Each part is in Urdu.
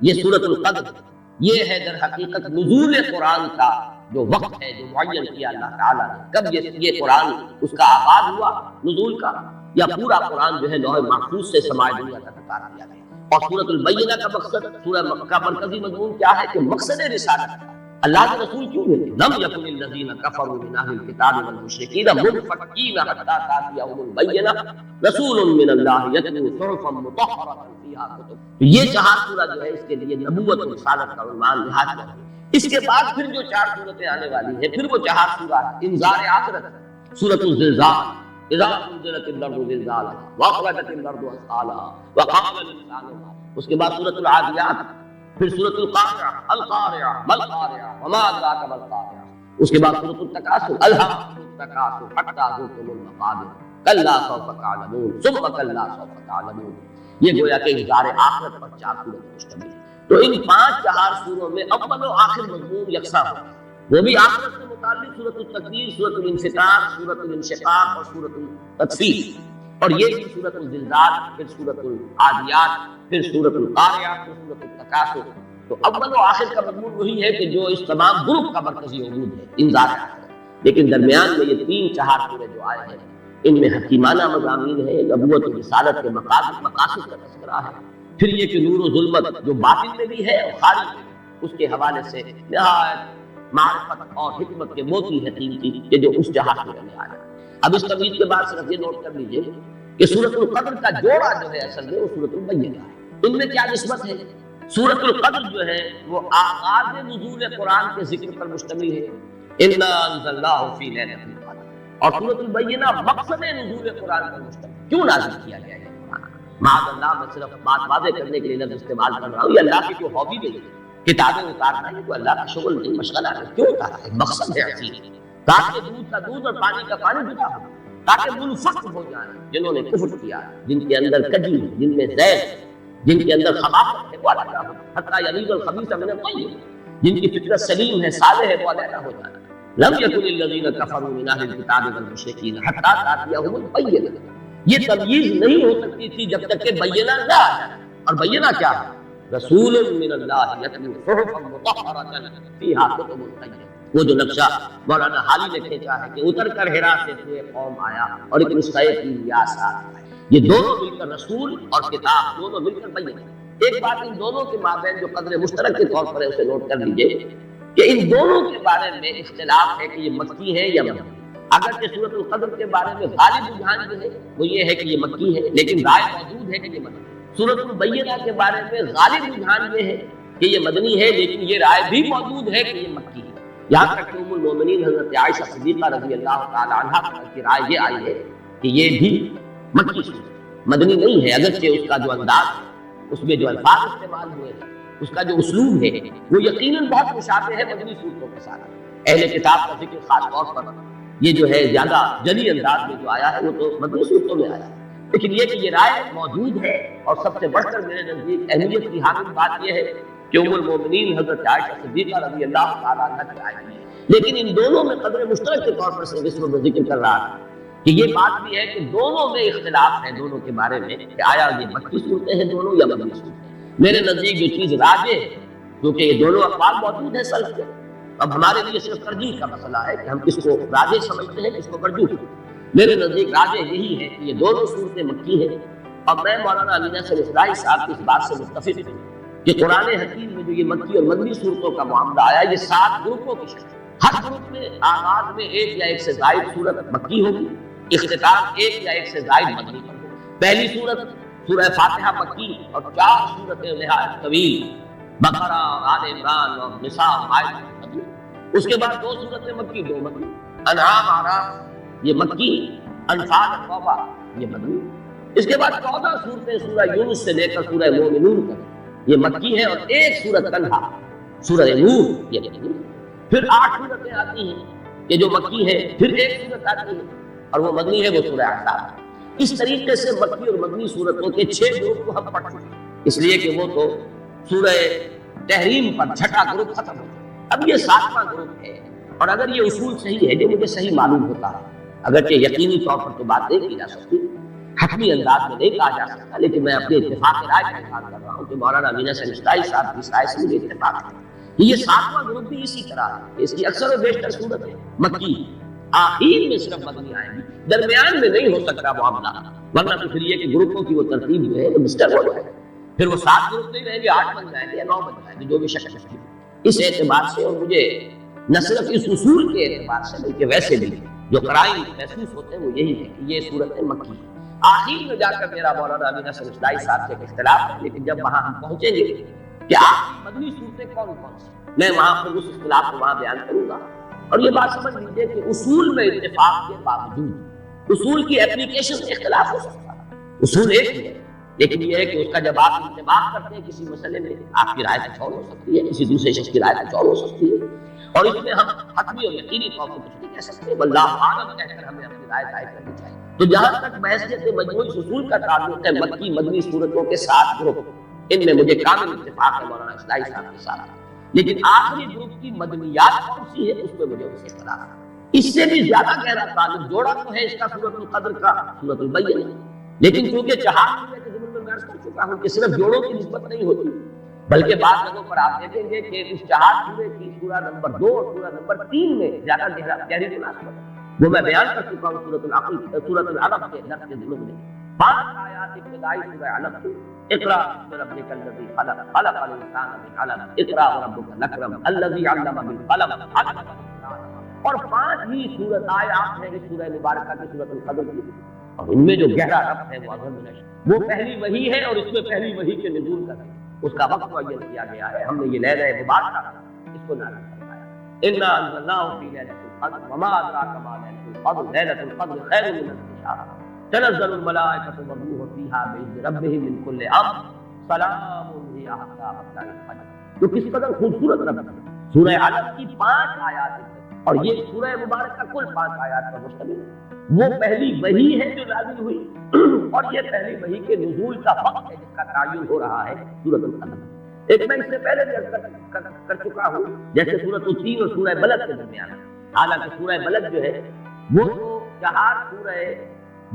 یہ سورۃ القدر یہ ہے در حقیقت نزول قرآن کا جو وقت ہے جو معین کیا اللہ تعالیٰ نے، کب یہ قرآن اس کا آغاز ہوا نزول کا، یا پورا قرآن جو ہے لوح محفوظ سے سماع دنیا تک اتار دیا گیا۔ اور سورۃ البینہ کا مقصد، سورہ کا مرکزی مضمون کیا ہے کہ مقصد رسالت کا اللہ کے رسول کیوں بھیجے؟ لم یکن الذین کفروا من اہل الکتاب والمشرکین منفکین حتی تأتیہم البینہ رسول من اللہ یتلو صحفا مطہرۃ فیہا کتب۔ تو یہ چہار سورہ جو ہے اس کے لیے نبوت و رسالت کا عنوان نہاد ہے۔ اس کے بعد پھر جو چار سورتیں آنے والی ہیں، پھر وہ چہار سورہ انذار آخرت، سورۃ الزلزال، اذا زلزلت الارض زلزالها واخرجت الارض اثقالها وقال الانسان، اس کے بعد سورۃ العادیات، پھر سورۃ القارعہ، القارعہ ما القارعہ وما ادراک ما القارعہ، اس کے بعد سورۃ التکاثر، الہاکم التکاثر حتی زرتم المقابر کلا سوف تعلمون ثم کلا سوف تعلمون۔ یہ گویا کہ انذار آخرت پر چار سورتیں مشتمل ہیں۔ تو ان پانچ چہار سوروں میں اول و آخر مضمون یکساں ہوگا، وہ بھی آخرت سے متعلق سورۃ التکویر، سورۃ الانفطار، سورۃ الانشقاق اور سورۃ التطفیف، اور یہ بھی سورۃ الزلزال، پھر سورۃ العادیات، پھر سورۃ القارعہ، پھر سورۃ التکاثر۔ تو اول و آخر کا مضمون وہی ہے کہ جو اس تمام گروپ کا مرکزی عمود ہے، انذار آخرت۔ لیکن درمیان میں یہ تین چہار سورے جو آئے ہیں، ان میں حکیمانہ مضامین ہے، نبوت و رسالت کے مقاصد کا تذکرہ ہے، پھر یہ کہ نور و ظلمت جو باطن میں بھی ہے اور خارج میں بھی، اس کے حوالے سے نہایت معرفت اور حکمت کے موتی ہے قیمتی کہ جو اس جہاز میں رہنے آیا۔ اب اس تمہید کے بعد صرف یہ نوٹ کر لیجئے کہ سورۃ القدر کا جوڑا جو ہے اصل میں وہ سورۃ البینہ ہے۔ ان میں کیا نسبت ہے؟ سورۃ القدر جو ہے وہ آغاز نزول قرآن کے ذکر پر مشتمل ہے، انا انزلناہ فی لیلۃ القدر، اور سورۃ البینہ مقصد نزول قرآن پر مشتمل، کیوں نازل کیا گیا ہے؟ معاذ اللہ، میں صرف بات واضح کرنے کے لیے لفظ استعمال کر رہا ہوں، یہ اللہ کی کوئی ہابی نہیں ہے، کتابیں اتارنا ہے کوئی اللہ کا شغل نہیں، مشغلہ ہے، کیوں اتارا ہے؟ مقصد ہے عظیم، تاکہ دودھ کا دودھ اور پانی کا پانی جدا ہو، تاکہ منفق ہو جائیں جنہوں نے کفر کیا، جن کے اندر کجی ہے، جن میں زہر ہے، جن کے اندر خباثت ہے، وہ علیحدہ ہو، حتی یمیز الخبیث من الطیب، جن کی فطرت سلیم ہے، صالح ہے، وہ علیحدہ ہو جانا۔ لم یکن الذین کفروا من اہل الکتاب والمشرکین حتی تأتیہم البینہ، یہ تمییز نہیں ہو سکتی تھی جب تک کہ بینہ نہ آ جائے، اور بینہ کیا ہے؟ رسول من اللہ یتلو صحفا مطہرۃ فیہا کتب قیمہ، وہ جو نقشہ مولانا حالی نے کھینچا ہے کہ اتر کر حرا سے کوئی قوم آیا اور ایک نسخہ کیمیا ساتھ آئے، یہ دونوں مل کر رسول اور کتاب دونوں مل کر بینہ۔ ایک بات ان دونوں کے مابین جو قدر مشترک کے طور پر ہے اسے نوٹ کر لیجئے کہ ان دونوں کے بارے میں اختلاف ہے کہ یہ مکی ہے یا مدنی۔ اگرچہ سورۃ القدر کے بارے میں غالب رجحان جو ہے وہ یہ ہے کہ یہ مکی ہے، لیکن رائے موجود ہے کہ یہ مدنی۔ سورۃ البینہ کے بارے میں غالب رجحان یہ ہے کہ یہ مدنی ہے، لیکن یہ رائے بھی موجود ہے کہ یہ مکی ہے۔ یہاں تک کہ ام المومنین حضرت عائشہ صدیقہ رضی اللہ تعالی عنہا کی رائے یہ آئی ہے کہ یہ بھی مکی سورت، مدنی نہیں ہے، اگرچہ اس کا جو انداز ہے، اس میں جو الفاظ استعمال ہوئے ہیں، اس کا جو اسلوب ہے وہ یقیناً بہت مشابہ ہے مدنی صورتوں کے ساتھ۔ اہل کتاب کا ذکر خاص طور پر یہ جو ہے زیادہ جلی انداز میں جو آیا ہے وہ تو مدنی صورتوں میں آیا ہے، لیکن یہ کہ یہ رائے موجود ہے، اور سب سے بڑھ کر میرے نزدیک اہمیت کی حامل بات یہ ہے کہ ام المومنین حضرت عائشہ صدیقہ رضی اللہ تعالیٰ عنہ کی رائے ہے، لیکن ان دونوں میں قدر مشترک کے طور پر صرف اس میں ذکر کر رہا تھا کہ یہ بات بھی ہے کہ دونوں میں اختلاف ہے، دونوں کے بارے میں کہ آیا یہ مکی صورتیں ہیں دونوں یا مدنی صورتیں۔ میرے نزدیک جو چیز راجح ہے، کیونکہ یہ دونوں اقوال موجود ہیں سلف کے، اب ہمارے لیے صرف ترجیح کا مسئلہ ہے کہ ہم کس کو راجح سمجھتے ہیں، کس کو مرجوح۔ میرے نزدیک راجح یہی ہے کہ یہ دونوں صورتیں مکی ہیں، اور میں مولانا علی نصر اصلاحی صاحب کی اس بات سے متفق ہوں کہ قرآن حکیم میں جو یہ مکی اور مدنی صورتوں کا معاملہ آیا، یہ 7 گروپوں کی شکل، ہر گروپ میں آغاز میں ایک یا ایک سے زائد صورت مکی ہوگی، اختتام ایک یا ایک سے زائد مدنی پر ہوگی۔ پہلی صورت سورہ فاتحہ مکی اور 4 صورتیں نہایت طویل، بقرہ اور آل عمران اور نساء اور مائدہ مدنی۔ اس کے بعد 2 صورتیں مکی، 2 مدنی، انعام آراف یہ مکی، انفال توبہ یہ مدنی۔ اس کے بعد 14 صورتیں سورہ یونس سے لے کر سورہ مومنون تک یہ مکی ہے، اور ایک سورت تنہا سورہ نور یہ مدنی۔ پھر 8 صورتیں آتی ہیں کہ جو مکی ہے، پھر ایک صورت آتی ہے اور وہ مدنی ہے، وہ سورہ احزاب۔ اس طریقے سے مکی اور مدنی صورتوں کے 6 گروپ کو ہم پڑھ چکے ہیں، اس لیے کہ وہ تو سورہ تحریم پر 6واں گروپ ختم ہو گیا، اب یہ 7واں گروپ ہے۔ اور اگر یہ اصول صحیح ہے جو مجھے صحیح معلوم ہوتا ہے، اگرچہ یقینی طور پر تو بات نہیں کی جا سکتی، حتمی انداز میں نہیں کہا جا سکتا، لیکن میں اپنے اتفاق رائے کا اظہار کر رہا ہوں کہ مولانا امین حسن اسلائی صاحب کی اس رائے سے مجھے اتفاق ہے کہ یہ 7واں گروپ بھی اسی طرح ہے، اس کی اکثر و بیشتر صورتیں مکی، آخر میں صرف مدنی آئیں گی، درمیان میں نہیں ہو سکتا معاملہ، ورنہ تو پھر یہ کہ گروپوں کی وہ ترتیب جو ہے وہ ڈسٹرب ہو جائے، پھر وہ 7 گروپ نہیں رہیں گے، 8 بن جائیں گے یا 9 بن جائیں گے، جو بھی شک ہے۔ اس اعتبار سے اور مجھے نہ صرف اس اصول کے اعتبار سے بلکہ ویسے بھی جو قرائن محسوس ہوتے ہیں وہ یہی ہے کہ یہ صورت مکی۔ آخر میں جا کر میرا مولانا امین حسن اسلائی صاحب سے اختلاف ہے، لیکن جب وہاں ہم پہنچیں گے کہ آخری مدنی صورتیں کون کون سی، میں وہاں پر اس اختلاف کو وہاں بیان کروں گا۔ اور یہ بات سمجھ لیجیے کہ اصول میں اتفاق کے باوجود اصول کی اپلیکیشن میں اختلاف ہو سکتا ہے، اصول ایک ہی ہے، لیکن یہ ہے کہ اس کا جب آپ انتباہ کرتے ہیں کسی مسئلے میں، آپ کی رائے کچھ اور ہو سکتی ہے، کسی دوسرے شخص کی رائے کچھ اور ہو سکتی ہے، اور اس میں ہم حتمی اور یقینی طور پر کچھ نہیں کہہ سکتے، واللہ اعلم کہہ کر ہمیں اپنی رائے ظاہر کرنی چاہیے۔ تو جہاں تک بحثیت مجموعی اصول کا تعلق ہے، مکی مدنی صورتوں کے 7 گروپ، ان میں مجھے کامل اتفاق ہے مولانا اسلائی صاحب کے ساتھ، لیکن آخری گروپ کی مدنیات کون سی ہے اس میں مجھے اس سے اختلاف ہے۔ اس سے بھی زیادہ گہرا تعلق جوڑا تو ہے اس کا سورۃ القدر کا، سورۃ البینہ، لیکن چونکہ چہار سورے کے ضمن میں میں عرض کر چکا ہوں کہ صرف جوڑوں کی نسبت نہیں ہوتی، بلکہ بعض جگہوں پر آپ دیکھیں گے کہ اس 4 سورے کی سورہ نمبر 2 اور سورہ نمبر 3 میں زیادہ گہری مناسبت ہے، وہ میں بیان کر چکا ہوں سورۃ العلق کے درس کے ضمن میں۔ 5 آیات ابتدائی سورہ علق کی، اقرا بسم ربک الذی خلق، خلق الانسان من علق، اقرا وربک الاکرم الذی علم بالقلم، علم الانسان، اور 5 ہی سورت آیات ہیں اس سورہ مبارکہ کی سورۃ القدر کی، اور ان میں جو گہرا ربط ہے وہ اعظم من الشمس، وہ پہلی وحی ہے اور اس میں پہلی وحی کے نزول کا اس کا وقت معین کیا گیا ہے، ہم نے یہ لیلہ مبارکہ اس کو نازل فرمایا، انا انزلناہ فی لیلۃ القدر وما ادراک ما لیلۃ القدر، لیلۃ القدر خیر من الف شہر، تنزل الملائکۃ والروح فیہا بإذن ربہم من کل امر، سلام ہی حتی مطلع الفجر۔ تو کس قدر خوبصورت ربط ہے، سورہ علق کی 5 آیات اور یہ سورہ مبارکہ کل 5 آیات پر مشتمل ہے، وہ پہلی وحی ہے جو نازل ہوئی، اور یہ پہلی وحی کے نزول کا وقت ہے جس کا تعین ہو رہا ہے سورۃ القدر۔ ایک میں اس سے پہلے بھی عرض کر چکا ہوں، جیسے سورۃ التین اور سورہ بلد کے درمیان، حالانکہ سورہ بلد جو ہے وہ تو 4 سورہ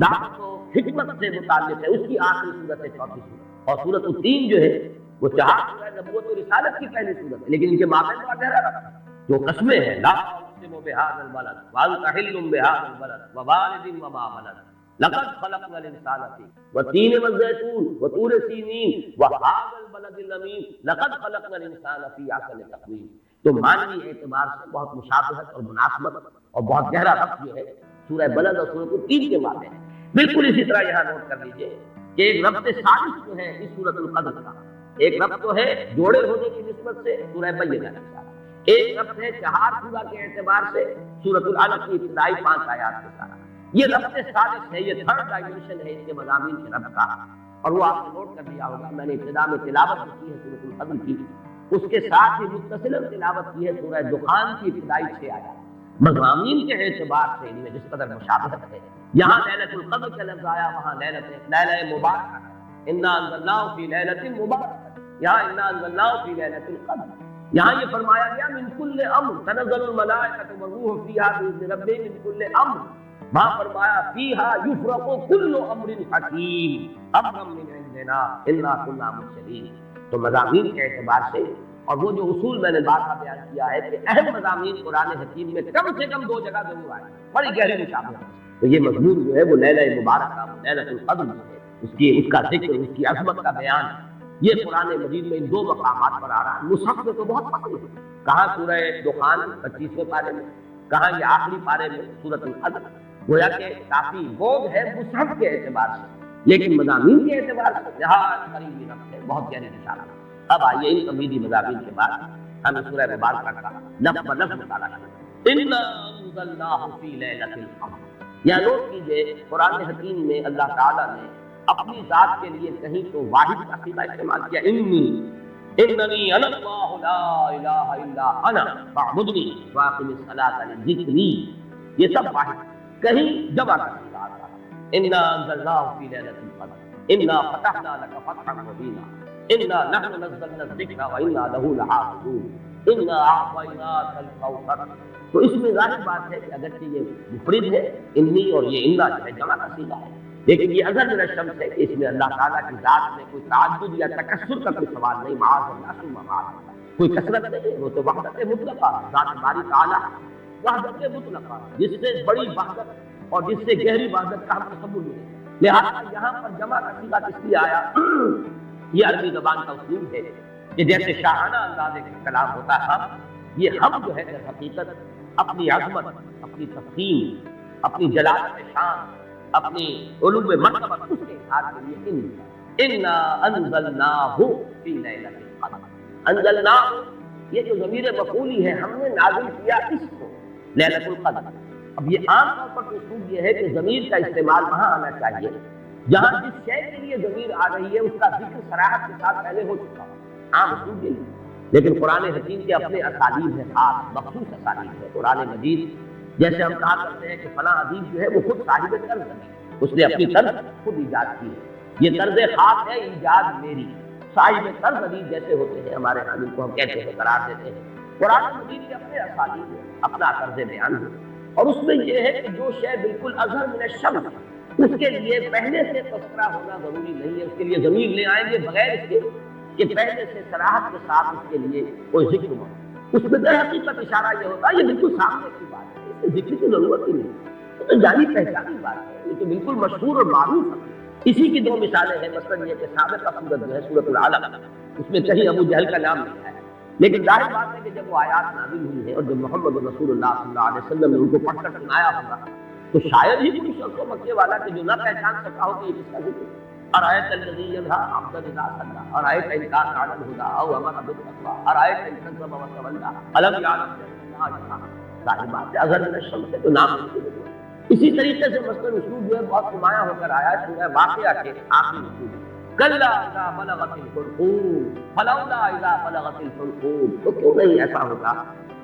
دعوت و حکمت سے متعلق ہے، اس کی آخری سورت ہے 4تھی سورت، اور سورۃ التین جو ہے وہ 4 سورہ نبوت و رسالت کی پہلی سورت ہے، لیکن ان کے مابین بڑا گہرا ربط ہے، جو قسمیں ہیں، لا اقسم بهذا البلد وانت حل بهذا البلد ووالد وما ولد لقد خلقنا الانسان في والتين والزيتون وطور سينين وهذا البلد الامين لقد خلقنا الانسان في احسن تقويم۔ تو معنوی اعتبار سے بہت مشابہت اور مناسبت اور بہت گہرا ربط جو ہے سورہ بلد اور سورۃ التین کے مابین، بالکل اسی طرح یہاں نوٹ کر لیجئے کہ ایک ربط ثالث جو ہے اس سورۃ القدر کا، ایک ربط تو ہے جوڑے ہونے کی نسبت سے سورہ بینہ کے ساتھ، ایک ربط ہے 4 سورہ کے اعتبار سے سورۃ العلق کی ابتدائی 5 آیات کے ساتھ، یہ ربط ثالث ہے، یہ 3rd ڈائمنشن ہے اس کے مضامین کے ربط کا، اور وہ آپ نے نوٹ کر لیا ہوگا، میں نے ابتدا میں تلاوت کی ہے سورۃ القدر کی، اس کے ساتھ ہی متصل تلاوت کی ہے سورہ دخان کی ابتدائی 6 آیات، مضامین کے اعتبار سے ان میں جس قدر مشابہت ہے، یہاں لیلۃ القدر کا لفظ آیا، وہاں لیلہ مبارکہ، انا انزلناہ فی لیلۃ مبارکہ، یہاں انا انزلناہ فی لیلۃ القدر، یہاں یہ فرمایا گیا من کل امر، تنزل الملائکۃ والروح فیہا بإذن ربہم من کل امر، وہاں فرمایا فیہا یفرق کل امر حکیم امرا من عندنا انا کنا مرسلین۔ تو مضامین کے اعتبار سے اور وہ جو اصول میں نے بارہا بیان کیا ہے کہ اہم مضامین قرآن حکیم میں کم سے کم 2 جگہ ضرور آئے، بڑی گہری مشابہت، تو یہ مضمون جو ہے وہ لیلہ مبارکہ، لیلۃ القدر جو ہے اس کا ذکر، اس کی عظمت کا بیان، یہ قرآن مجید میں ان 2 مقامات پر آ رہا ہے، مصحف میں تو بہت فخر ہے، کہاں سورہ دخان 25ویں پارے میں، کہاں یہ آخری پارے میں سورۃ القدر، گویا کہ کافی بوجھ ہے مصحف کے اعتبار سے، لیکن مضامین کے اعتبار سے نہایت قریبی ربط ہے، بہت گہری نشانہ۔ اب آئیے ان تمہیدی مضامین کے بعد ہم سورہ مبارکہ کا لفظ بلفظ مطالعہ کریں۔ انا انزلناہ فی لیلۃ القدر، یا نوٹ کیجئے قرآن حکیم میں اللہ تعالیٰ نے اپنی ذات کے لیے کہیں تو واحد کا صیغہ استعمال کیا، اننی انا اللہ لا الہ الا انا فاعبدنی واقم الصلاۃ لذکری، یہ سب واحد، کہیں جمع کا صیغہ آتا ہے، انا انزلناہ فی لیلۃ القدر انا فتحنا لک فتحا مبینا انا نحن نزلنا الذکر وانا لہ لحافظون انا اعطیناک الکوثر۔ تو اس میں ظاہر بات ہے کہ اگرچہ یہ مفرد ہے انی اور یہ انا جو ہے جمع کا صیغہ ہے، لیکن یہ اظہر من الشمس ہے کہ اس میں اللہ تعالیٰ کی ذات میں کوئی تعدد یا تکثر کا کوئی سوال نہیں، معاذ اللہ ثم معاذ اللہ، کوئی کثرت نہیں ہے، وہ تو وحدت مطلقہ، ذات باری تعالیٰ وحدت مطلقہ، جس سے بڑی وحدت اور جس سے گہری وحدت کا ہم تصور نہیں۔ لہٰذا یہاں پر جمع کا صیغہ اس لیے آیا، یہ عربی زبان کا اسلوب ہے کہ جیسے شاہانہ انداز کا کلام ہوتا ہے، یہ ہم جو ہے در حقیقت اپنی عظمت، اپنی تفخیم، اپنی جلالت شان، اپنی علو مرتبہ اس کے اظہار کے لیے انا انزلناہ فی لیلۃ القدر، انزلناہ یہ جو ضمیر مفعولی ہے، ہم نے نازل کیا اس کو لیلۃ القدر۔ اب یہ عام طور پر اسلوب یہ ہے کہ ضمیر کا استعمال وہاں آنا چاہیے جہاں جس شے کے لیے ضمیر آ رہی ہے اس کا ذکر صراحت کے ساتھ پہلے ہو چکا ہو، عام اسلوب یہ نہیں۔ لیکن قرآن حکیم کے اپنے اسالیب ہیں، خاص مخصوص اسالیب ہے۔ قرآن مجید جیسے ہم کہا کرتے ہیں کہ فلاں ادیب جو ہے وہ خود صاحب طرز ہے، اس نے اپنی طرز خود ایجاد کی ہے، یہ طرز خاص ہے ایجاد میری، صاحب طرز ادیب جیسے ہوتے ہیں ہمارے ہاں کو ہم کہتے ہیں قرار دیتے ہیں۔ قرآن مجید کے اپنے اسالیب ہے، اپنا طرز بیان ہے، اور اس میں یہ ہے کہ جو شے بالکل اظہر من الشمس اس کے لیے پہلے سے تذکرہ ہونا ضروری نہیں ہے، اس کے لیے ضمیر لے آئیں گے بغیر اس کے کہ پہلے سے صراحت کے ساتھ اس کے لیے کوئی ذکر ہو۔ اس میں در حقیقت اشارہ یہ ہوتا ہے یہ بالکل سامنے کی بات ہے، اس میں ذکر کی ضرورت ہی نہیں، یہ تو جانی پہچانی بات ہے، یہ تو بالکل مشہور اور معروف ہے۔ اسی کی دو مثالیں ہیں، مثلا یہ کہ سابقہ سورت جو ہے سورۃ العلق، اس میں کہیں ابو جہل کا نام نہیں ہے، لیکن ظاہر بات ہے کہ جب وہ آیات نازل ہوئی ہیں اور جب محمد رسول اللہ صلی اللہ علیہ وسلم نے ان کو پڑھ کر سنایا ہوگا تو شاید ہی کوئی شخص مکے والا کہ جو نہ پہچان سکا ہو کہ یہ کس کا ذکر ہے۔ ارایت الذی ینہی عبدا اذا صلی، ارایت ان کان علی الہدی او امر بالتقوی، ارایت ان کذب وتولی، الم یعلم بان اللہ یرى۔ ظاہر بات ہے اظہر من الشمس ہے تو نام نہیں ہے۔ اسی طریقے سے مثلا اسلوب جو ہے بہت نمایاں ہو کر آیا سورہ واقعہ کے آخری اسلوب، کلا اذا بلغت الحلقوم فلولا اذا بلغت الحلقوم، تو کیوں نہیں ایسا ہوگا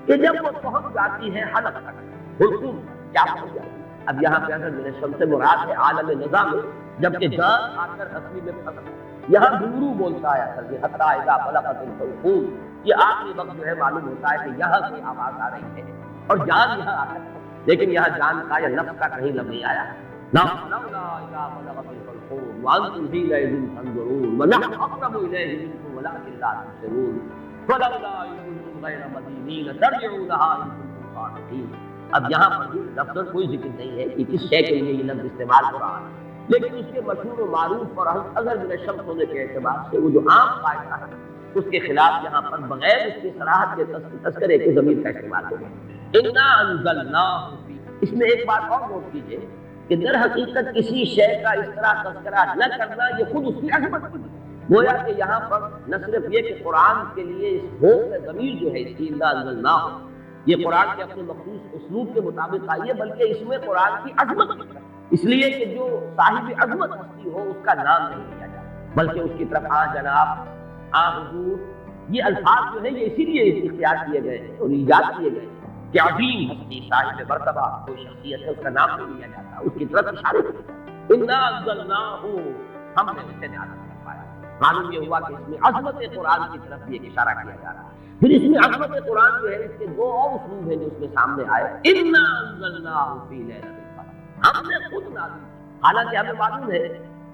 کہ جب وہ پہنچ جاتی ہے حلق تک، حلقوم کیا پہنچ جاتی ہے۔ اب یہاں پہ اگر میرے شمس سے مراد ہے عالم نظام میں، جبکہ جان آ کر اصلی میں پھنس، یہاں دورو بولتا ہے اصل میں حتی اذا بلغت الحلقوم، یہ آخری وقت جو ہے معلوم ہوتا ہے کہ یہاں سے آواز آ رہی ہے اور جان یہاں آ کر پھنس، لیکن یہاں جان کا یا نفس کا کہیں لفظ نہیں آیا۔ فلولا اذا بلغت الحلقوم وانتم حينئذ تنظرون ونحن اقرب اليه منكم ولكن لا تبصرون فلولا ان كنتم غير مدينين ترجعونها ان كنتم صادقين۔ اب یہاں پر بھی لفظ کوئی ذکر نہیں ہے کہ کس شے کے لیے یہ لفظ استعمال ہو رہا ہے، لیکن اس کے مشہور و معروف اور اظہر من الشمس ہونے کے اعتبار سے وہ جو عام قاعدہ ہے اس کے خلاف یہاں پر بغیر اس کی صراحت کے تذکرے کے ضمیر کا استعمال ہو گیا۔ انا انزلناہ فی، اس میں ایک بات اور نوٹ کیجیے کہ در حقیقت کسی شے کا اس طرح تذکرہ نہ کرنا یہ خود اس کی عظمت کی ہے۔ گویا کہ یہاں پر نہ صرف یہ کہ قرآن کے لیے اس ہو میں ضمیر جو ہے اس کی انا انزلناہ، یہ قرآن کے اپنے مخصوص اسلوب کے مطابق آئی ہے، بلکہ اس میں قرآن کی عظمت ہے، اس لیے کہ جو صاحب عظمت ہستی ہو اس کا نام نہیں لیا جاتا، بلکہ اس کی طرف آ جناب، آ حضور، یہ الفاظ جو ہیں یہ اسی لیے اختیار کیے گئے ہیں اور ایجاد کیے گئے ہیں کہ عظیم ہستی صاحب مرتبہ کوئی شخصیت ہے اس کا نام نہیں لیا جاتا، اس کی طرف اشارے کیے جاتے۔ انا انزلناہ، ہم نے اسے نازل فرمایا۔ معلوم یہ ہوا کہ اس میں عظمت قرآن کی طرف بھی ایک اشارہ کیا جا رہا ہے۔ پھر اس میں عظمت قرآن جو ہے اس کے دو اور اسلوب ہیں جو اس میں سامنے آئے، انا انزلناہ فی لیلۃ القدر، ہم نے خود نازل کیا۔ حالانکہ ہمیں معلوم ہے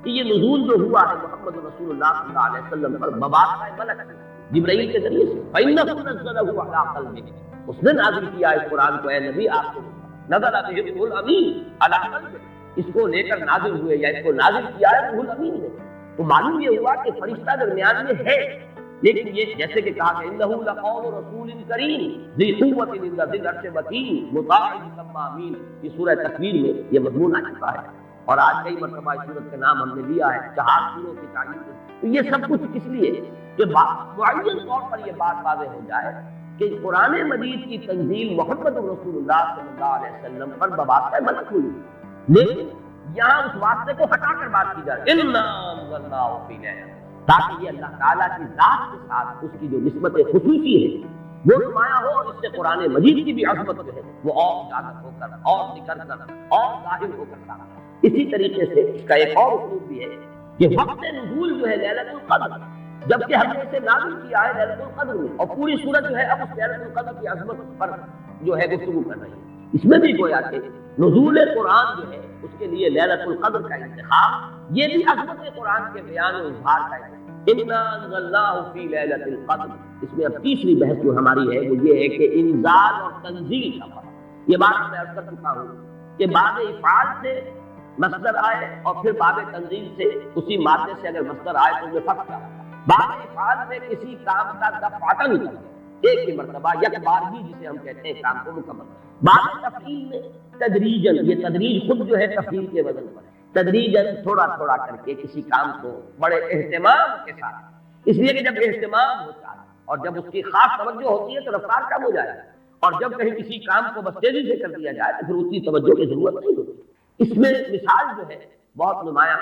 کہ یہ نزول جو ہوا ہے محمد رسول اللہ صلی اللہ علیہ وسلم پر بواسطہ ملک جبرائیل کے ذریعے سے، فإنه نزلہ علی قلبک، اس نے نازل کیا اس قرآن کو، اے نبی آپ کو نزل بہ الروح الامین علی قلبک، اس کو لے کر نازل ہوئے یا اس کو نازل کیا ہے روح الامین نے۔ تو معلوم یہ ہوا کہ فرشتہ درمیان میں ہے، لیکن یہ جیسے کہ کہا کہ انه لقول رسول کریم ذی قوت عند ذی العرش مکین مطاع ثم امین، یہ سورہ تکویر میں یہ مضمون آ چکا ہے، اور آج کئی مرتبہ اس سورت کا نام ہم نے لیا ہے 4 سوروں کی تعین سے۔ تو یہ سب کچھ اس لیے کہ معین طور پر یہ بات واضح ہو جائے کہ قرآن مجید کی تنزیل محمد رسول اللہ صلی اللہ علیہ وسلم پر بواسطہ ملک ہوئی، لیکن یہاں اس واسطے کو ہٹا کر بات کی جائے انا انزلناہ فی لیلۃ، تاکہ یہ اللہ تعالیٰ کی ذات کے ساتھ اس کی جو نسبت خصوصی ہے وہ نمایاں ہو، اور اس سے قرآن مجید کی بھی عظمت جو ہے وہ اور اجاگر ہو کر اور نکھر کر اور ظاہر ہو کر سامنے۔ اسی طریقے سے اس کا ایک اور اسلوب بھی ہے کہ وقت نزول جو ہے لیلۃ القدر، جبکہ ہم نے اسے نازل کیا ہے لیلۃ القدر میں، اور پوری سورت جو ہے اب اس لیلۃ القدر کی عظمت پر جو ہے گفتگو کر رہی ہے۔ اس میں بھی گویا کہ نزول قرآن جو ہے اس کے لیے لیلۃ القدر کا انتخاب، یہ بھی عظمت قرآن کے بیان و اظہار کا ہے۔ انا انزلناہ فی لیلۃ القدر، اس میں اب تیسری بحث جو ہماری ہے وہ یہ ہے کہ انزال اور تنزیل کا فرق۔ یہ بات میں عرض کر چکا ہوں کہ باب افعال سے مصدر آئے اور پھر باب تنزیل سے اسی مادے سے اگر مصدر آئے تو یہ فرق کیا ہوگا۔ باب افعال میں کسی کام کا دفعتاً ایک ہی مرتبہ یک بارگی جسے ہم کہتے ہیں کام کو مکمل، باب تفعیل میں تدریجاً، یہ تدریج خود جو ہے تفعیل کے وزن پر ہے، تدریجاً تھوڑا تھوڑا کر کے کسی کام کو بڑے اہتمام کے ساتھ، اس لیے کہ جب اہتمام ہوتا ہے اور جب اس کی خاص توجہ ہوتی ہے تو رفتار کم ہو جائے، اور جب کہیں کسی کام کو بس تیزی سے کر دیا جائے تو پھر اتنی توجہ کی ضرورت نہیں ہوتی۔ اس میں مثال جو ہے بہت نمایاں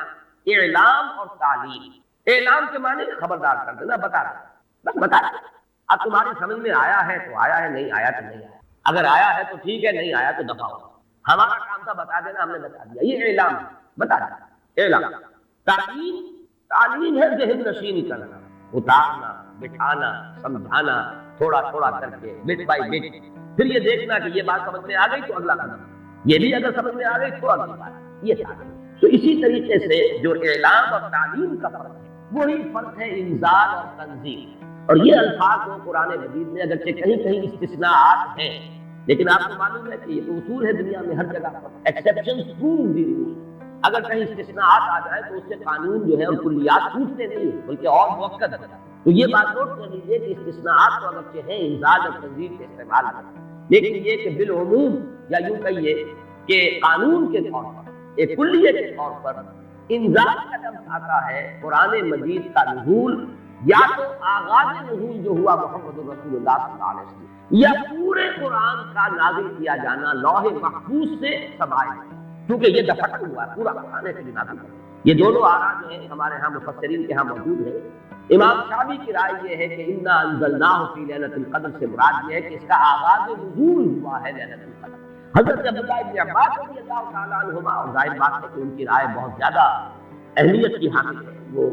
اعلام اور تعلیم۔ اعلام کے معنی خبردار کر دینا، بتا دینا، بس بتا دینا۔ اب تمہاری سمجھ میں آیا ہے تو آیا ہے، نہیں آیا تو نہیں آیا، اگر آیا ہے تو ٹھیک ہے، نہیں آیا تو دفع ہو۔ ہمارا کام تھا بتا دینا، ہم نے بتا دیا، یہ اعلام ہے، بتا دینا اعلام۔ تعلیم ہے ذہن نشین کرنا، اتارنا، بٹھانا، سمجھانا، تھوڑا تھوڑا کر کے بٹ بائی بٹ، پھر یہ دیکھنا کہ یہ بات سمجھ میں آ گئی تو اگلا قدم، یہ بھی اگر سمجھ میں آ گئی تو اگلی بات، یہ تعلیم۔ تو اسی طریقے سے جو اعلام اور تعلیم کا فرق ہے وہی فرق ہے انزال اور تنزیل۔ اور یہ الفاظ کو قرآن مجید میں اگرچہ کہیں کہیں استثناءات ہیں، لیکن آپ کو معلوم ہے کہ یہ تو اصول ہے دنیا میں ہر جگہ پر، ایکسیپشنز پروو دی رول۔ اگر کہیں استثناءات آ جائے تو اس سے قانون جو ہے اور کلیات ٹوٹتے نہیں ہیں بلکہ اور موقت ہے۔ تو یہ بات نوٹ کر لیجیے کہ استثناءات تو اگرچہ ہیں انزال اور تنزیل کے استعمال میں، لیکن یہ کہ بالعموم یا یوں کہیے کہ قانون کے طور پر، ایک کلیے کے طور پر انزال کا لفظ آتا ہے قرآن مجید کا نزول، یا تو آغاز نزول جو ہوا محمد رسول اللہ صلی اللہ علیہ وسلم، یا پورے قرآن کا نازل کیا جانا لوح محفوظ سے سمائے، کیونکہ یہ دفعہ ہوا ہے پورا قرآن سے نازل کیا۔ یہ دونوں آراء جو ہیں ہمارے ہاں مفسرین کے ہاں موجود ہیں۔ امام شافعی کی رائے یہ ہے کہ انا انزلناہ فی لیلۃ القدر سے مراد یہ ہے کہ اس کا آغاز نزول ہوا ہے لیلۃ القدر۔ حضرت عبداللہ بن عباس رضی اللہ تعالیٰ عنہما، اور ظاہر بات ہے کہ ان کی رائے بہت زیادہ اہمیت کی حامل ہے، وہ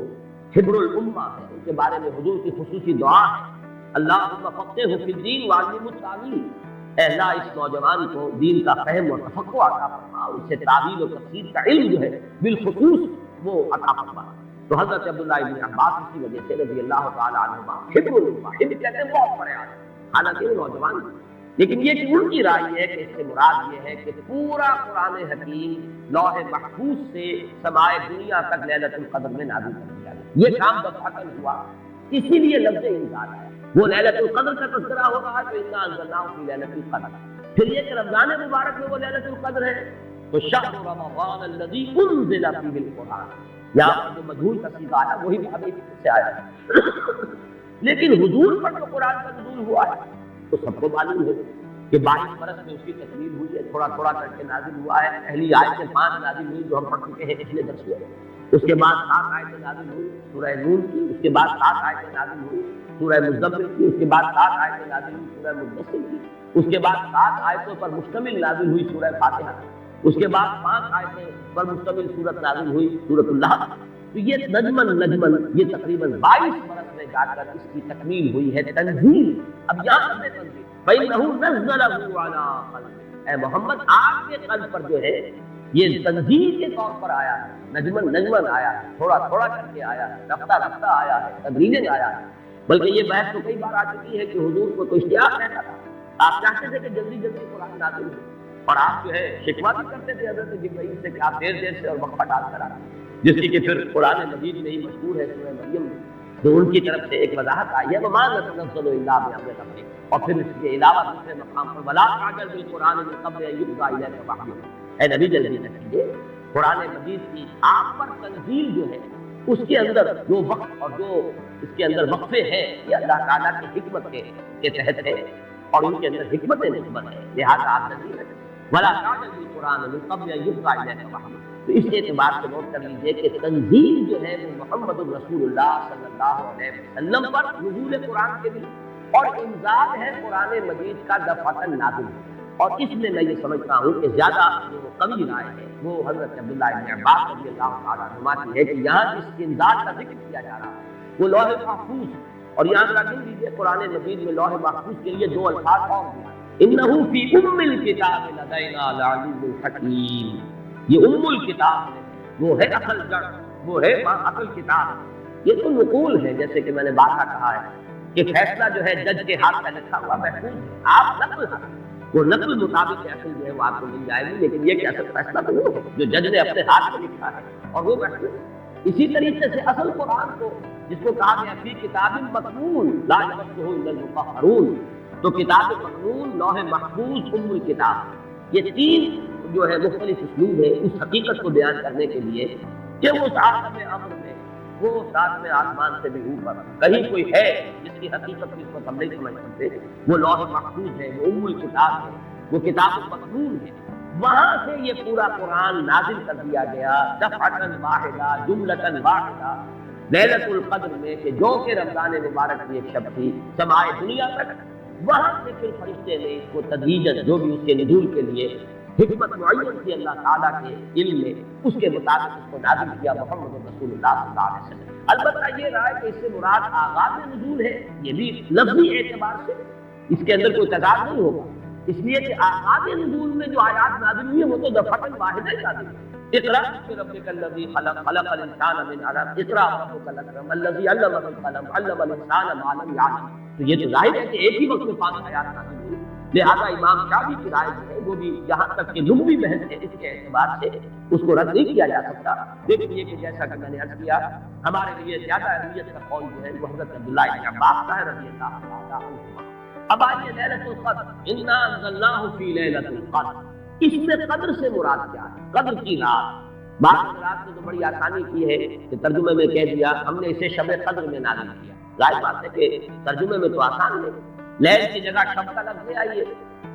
حبر الامہ ہے، ان کے بارے میں حضور کی خصوصی دعا ہے، اللہم فقہہ فی الدین وعلمہ التاویل، اے اللہ اس نوجوان کو دین کا فہم اور تفقہ عطا فرما، اسے تعویل و تفسیر کا علم جو ہے بالخصوص وہ عطا فرما۔ تو حضرت عبداللہ بن عباس اسی وجہ سے رضی اللہ تعالیٰ عنہما حبر الامہ، حبر کہتے ہیں بہت بڑے عالم، حالانکہ وہ نوجوان، لیکن یہ کہ ان کی رائے یہ ہے کہ اس سے مراد یہ ہے کہ پورا قرآن حکیم لوح محفوظ سے سمائے دنیا تک لیلۃ القدر میں نازل کر دیا گیا۔ یہ کام دفعتاً ہوا، اسی لیے لفظ انزال آیا۔ وہ لیلۃ القدر کا تذکرہ ہو رہا ہے تو انا انزلناہ فی لیلۃ القدر، پھر یہ کہ رمضان مبارک میں وہ لیلۃ القدر ہے تو شہر رمضان الذی انزل فیہ القرآن، یہاں پر جو مجہول کا صیغہ آیا وہی بھی سے آیا۔ لیکن حضور پر جو قرآن کا نزول ہوا ہے تو سب کو معلوم ہے کہ 22 برس میں اس کی تکمیل ہوئی ہے، تھوڑا تھوڑا کر کے نازل ہوا ہے۔ پہلی آیتیں 5 نازل ہوئی جو ہم پڑھ چکے ہیں پچھلے درس میں، اس کے بعد 7 آیتیں نازل ہوئی سورہ نون کی، اس کے بعد 7 آیتیں نازل ہوئی سورہ مزمل کی، اس کے بعد 7 آیتیں نازل ہوئی سورہ مدثر کی، اس کے بعد 7 آیتوں پر مشتمل نازل ہوئی سورہ فاتحہ، اس کے بعد 5 آیتیں پر مشتمل سورت نازل ہوئی سورۃ اللہ۔ تو یہ نجمن یہ تقریباً 22 برس میں جا کر اس کی تکمیل ہوئی ہے تنزیل۔ اب یہاں سے تنزیل فَإِنَّهُ نَزَّلَهُ عَلَىٰ قَلْبِكَ، اے محمد آپ کے قلب پر جو ہے یہ تنزیل کے طور پر آیا ہے، نجمن آیا ہے، تھوڑا تھوڑا کر کے آیا ہے، رفتہ رفتہ آیا ہے، تدریجاً آیا ہے۔ بلکہ یہ بحث تو کئی بار آ چکی ہے کہ حضور کو تو اشتیاق رہتا تھا، آپ چاہتے تھے کہ جلدی جلدی قرآن نازل ہو، اور آپ جو ہے شکوہ بھی کرتے تھے حضرت جبرائیل سے کہ آپ دیر سے اور وقفہ ڈال کر آئے، جس کی کہ پھر قرآن مجید میں ہی مشہور ہے سورہ مریم میں، تو ان کی طرف سے ایک وضاحت آئی ہے وَمَا نَتَنَزَّلُ إِلَّا بِأَمْرِ رَبِّكَ، اور پھر اس کے علاوہ دوسرے مقام پر وَلَا تَعْجَلْ بِالْقُرْآنِ مِن قَبْلِ أَن يُقْضَىٰ إِلَيْكَ وَحْيُهُ، اے نبی جلدی نہ کیجیے، قرآن مجید کی آپ پر تنزیل جو ہے اس کے اندر جو وقت اور جو اس کے اندر وقفے ہیں یہ اللہ تعالیٰ کی حکمت کے تحت ہے، اور ان کے اندر حکمت نعمت ہے، لہٰذا آپ نزول ہے وَلَا تَعْجَلْ بِالْقُرْآنِ مِن قَبْلِ أَن يُقْضَىٰ إِلَيْكَ وَحْيُهُ۔ تو اس اعتبار سے نوٹ کر لیجئے کہ تنزیل جو ہے وہ محمد الرسول اللہ صلی اللہ علیہ وسلم پر نزول قرآن کے لیے، اور انزال ہے قرآن مجید کا دفعتاً نازل، اور اس میں میں یہ سمجھتا ہوں کہ زیادہ جو قوی رائے ہے وہ حضرت عبداللہ بن عباس رضی اللہ تعالیٰ عنہما کی ہے کہ یہاں جس انزال کا ذکر کیا جا رہا ہے وہ لوح محفوظ، اور یہاں ذرا دیکھ لیجیے قرآن مجید میں لوح محفوظ کے لیے 2 الفاظ اور بھی ہیں، انہ فی ام الکتاب لدینا لعلی حکیم، یہ ام الکتاب ہے، وہ ہے اصل جڑ، وہ ہے اصل کتاب۔ یہ تو نقول ہے، جیسے کہ میں نے بارہا کہا ہے کہ فیصلہ جو ہے جج کے ہاتھ میں لکھا ہوا محفوظ ہے، آپ نقل وہ نقل مطابق اصل جو ہے وہ آپ کو مل جائے گی، لیکن یہ کہ اصل فیصلہ تو وہ ہے جو جج نے اپنے ہاتھ میں لکھا ہے اور وہ محفوظ ہے۔ اسی طریقے سے اصل قرآن کو جس کو کہا گیا فی کتاب مکنون لا یمسہ الا المطہرون، تو کتاب مکنون، لوح محفوظ، ام الکتاب، یہ تین جو ہے مختلف اسلوب ہے اس حقیقت کو بیان کرنے کے لیے کہ وہ عالم امر میں، وہ ساتویں آسمان سے بھی اوپر کہیں کوئی ہے جس کی حقیقت اس وقت ہم نہیں سمجھ سکتے، وہ لوح محفوظ ہے، وہ ام الکتاب ہے، وہ کتاب مکنون ہے، وہاں سے یہ پورا قرآن نازل کر دیا گیا دفعۃ واحدہ، جملۃ واحدہ، لیلۃ القدر میں، کہ جو کہ رمضان مبارک کی ایک شب تھی، سمائے دنیا تک، وہاں سے پھر فرشتے نے اس کو تدریجاً جو بھی اس کے نزول کے لیے حکمت معین تھی اللہ تعالیٰ کے علم میں، اس کے مطابق اس کو نازل کیا محمد رسول اللہ صلی اللہ علیہ وسلم۔ البتہ یہ رہا ہے کہ اس سے مراد آغاز نزول ہے، یہ بھی لفظی اعتبار سے اس کے اندر کوئی تضاد نہیں ہوگا، اس لیے کہ آغاز نزول میں جو آیات نازل ہوئی ہیں وہ تو دفعۃ واحدہ نازل ہوئی۔ اقرأ باسم ربک الذی خلق، خلق الانسان من علق، اقرأ وربک الاکرم الذی علم بالقلم، علم الانسان ما لم یعلم۔ تو یہ تو ظاہر ہے کہ ایک ہی وقت میں 5 آیات نازل ہوئی، لہذا امام شافعی کی رائے جو ہے وہ بھی یہاں تک کہ لغوی بحث ہے، اس کے اعتبار سے اس کو رد نہیں کیا جا سکتا، لیکن یہ کہ جیسا کہ میں نے عرض کیا ہمارے لیے زیادہ اہمیت کا قول جو ہے وہ حضرت عبداللہ بن عباس کا ہے رضی اللہ تعالیٰ عنہما۔ اب آئیے لیلۃ القدر، انا انزلناہ فی لیلۃ القدر، اس میں قدر سے مراد کیا ہے؟ قدر کی رات۔ بعض حضرات نے تو بڑی آسانی کی ہے کہ ترجمے میں کہہ دیا ہم نے اسے شب قدر میں نازل کیا، ظاہر بات ہے کہ ترجمے میں تو آسان ہے، لیل کی جگہ شب کا لفظ لے آئیے